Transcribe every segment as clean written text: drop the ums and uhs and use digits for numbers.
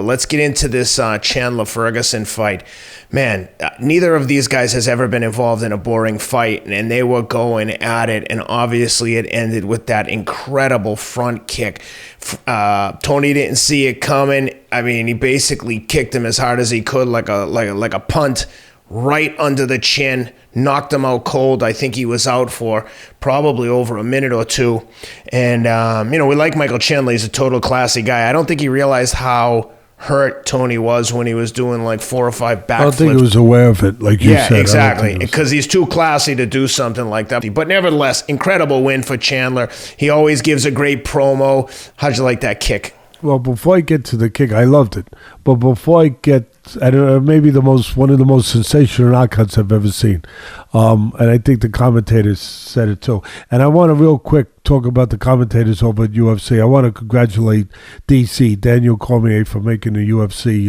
let's get into this Chandler-Ferguson fight. Man, neither of these guys has ever been involved in a boring fight, and they were going at it, and obviously it ended with that incredible front kick. Tony didn't see it coming. I mean, he basically kicked him as hard as he could, like a punt, right under the chin, knocked him out cold. I think he was out for probably over a minute or two. And, we like Michael Chandler. He's a total classy guy. I don't think he realized how hurt Tony was when he was doing like 4 or 5 backflips. I don't think he was aware of it, like you said. Yeah, exactly, because he's too classy to do something like that. But nevertheless, incredible win for Chandler. He always gives a great promo. How'd you like that kick? Well, before I get to the kick, I loved it. But before I get, maybe one of the most sensational knockouts I've ever seen. And I think the commentators said it too. And I want to real quick talk about the commentators over at UFC. I want to congratulate DC, Daniel Cormier, for making the UFC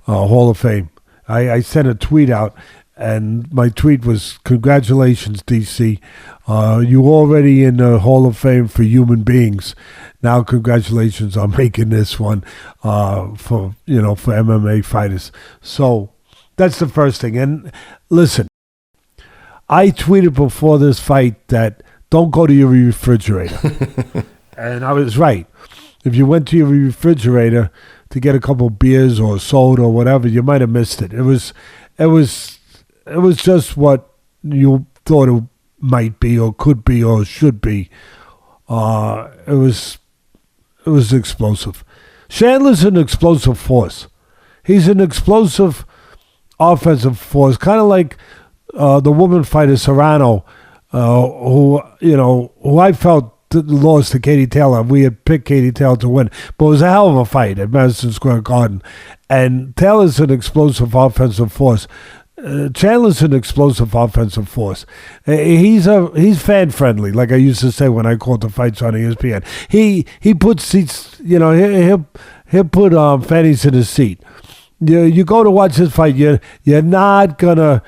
Hall of Fame. I sent a tweet out, and my tweet was, congratulations, DC. You're already in the Hall of Fame for human beings. Now, congratulations on making this one for MMA fighters. So that's the first thing. And listen, I tweeted before this fight that don't go to your refrigerator. And I was right. If you went to your refrigerator to get a couple beers or soda or whatever, you might have missed it. It was just what you thought it might be or could be or should be. It was explosive. Chandler's an explosive force. He's an explosive offensive force, kind of like the woman fighter Serrano, who I felt lost to Katie Taylor. We had picked Katie Taylor to win, but it was a hell of a fight at Madison Square Garden. And Taylor's an explosive offensive force. Chandler's an explosive offensive force. He's fan friendly, like I used to say when I called the fights on ESPN. He puts seats. He'll put fannies in his seat. You go to watch his fight. You're not gonna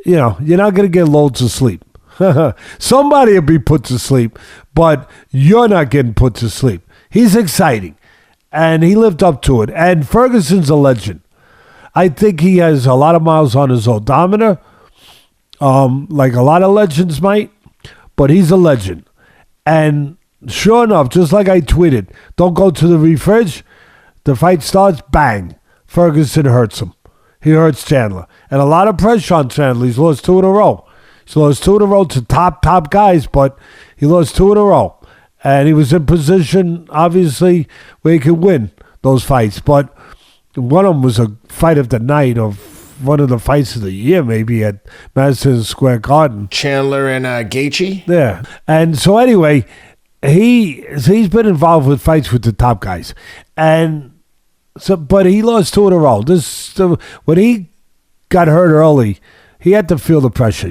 get loads of sleep. Somebody will be put to sleep, but you're not getting put to sleep. He's exciting, and he lived up to it. And Ferguson's a legend. I think he has a lot of miles on his odometer, like a lot of legends might, but he's a legend. And sure enough, just like I tweeted, don't go to the fridge. The fight starts, bang, Ferguson hurts him. He hurts Chandler. And a lot of pressure on Chandler. He's lost 2 in a row. He's lost 2 in a row to top guys, but he lost 2 in a row. And he was in position, obviously, where he could win those fights. But one of them was a fight of the night, of one of the fights of the year, maybe, at Madison Square Garden. Chandler and Gaethje? Yeah. And so anyway, he's been involved with fights with the top guys. And so, but he lost 2 in a row. When he got hurt early, he had to feel the pressure,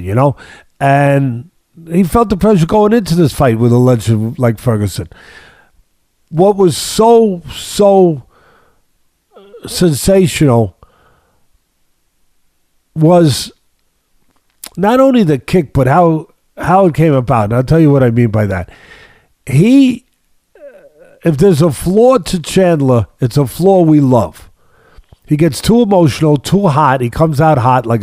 and he felt the pressure going into this fight with a legend like Ferguson. What was so sensational was not only the kick, but how it came about. And I'll tell you what I mean by that. If there's a flaw to Chandler, it's a flaw we love. He gets too emotional, too hot. He comes out hot like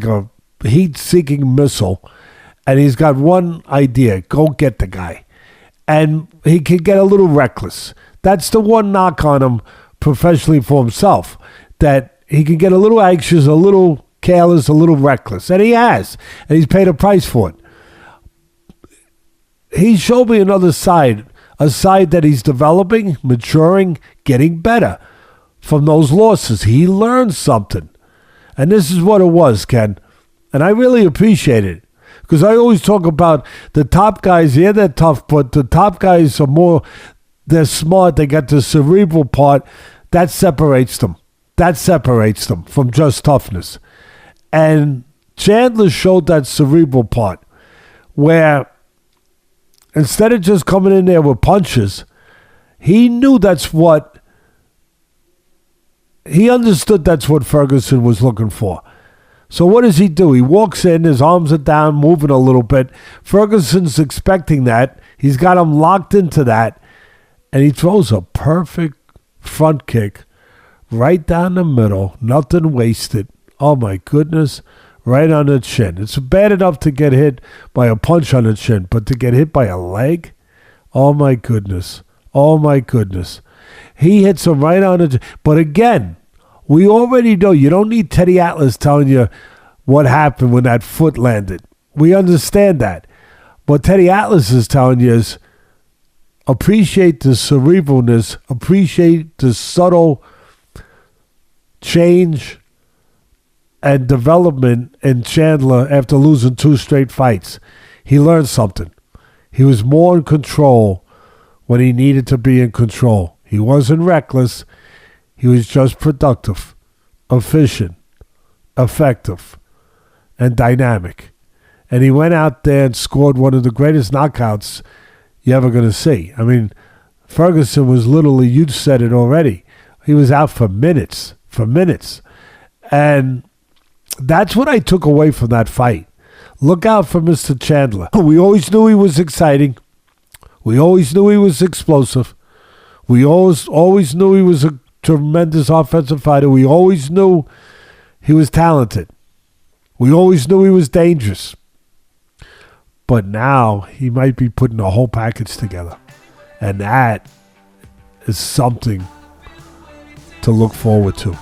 a heat-seeking missile, and he's got one idea: go get the guy. And he can get a little reckless. That's the one knock on him professionally for himself, that he can get a little anxious, a little careless, a little reckless. And he has. And he's paid a price for it. He showed me another side, a side that he's developing, maturing, getting better from those losses. He learned something. And this is what it was, Ken. And I really appreciate it. Because I always talk about the top guys, yeah, they're tough, but the top guys are more, they're smart, they got the cerebral part. That separates them. That separates them from just toughness. And Chandler showed that cerebral part where instead of just coming in there with punches, he knew he understood that's what Ferguson was looking for. So what does he do? He walks in, his arms are down, moving a little bit. Ferguson's expecting that. He's got him locked into that. And he throws a perfect front kick right down the middle, nothing wasted. Oh my goodness, right on the chin. It's bad enough to get hit by a punch on the chin, but to get hit by a leg? Oh my goodness. Oh my goodness. He hits him right on the chin. But again, we already know you don't need Teddy Atlas telling you what happened when that foot landed. We understand that. What Teddy Atlas is telling you is appreciate the cerebralness, appreciate the subtle change and development in Chandler after losing 2 straight fights. He learned something. He was more in control when he needed to be in control. He wasn't reckless. He was just productive, efficient, effective, and dynamic. And he went out there and scored one of the greatest knockouts you're ever going to see. I mean, Ferguson was literally, you said it already, he was out for minutes. And that's what I took away from that fight. Look out for Mr. Chandler. We always knew he was exciting. We always knew he was explosive. We always knew he was a tremendous offensive fighter. We always knew he was talented. We always knew he was dangerous. But now he might be putting a whole package together. And that is something to look forward to.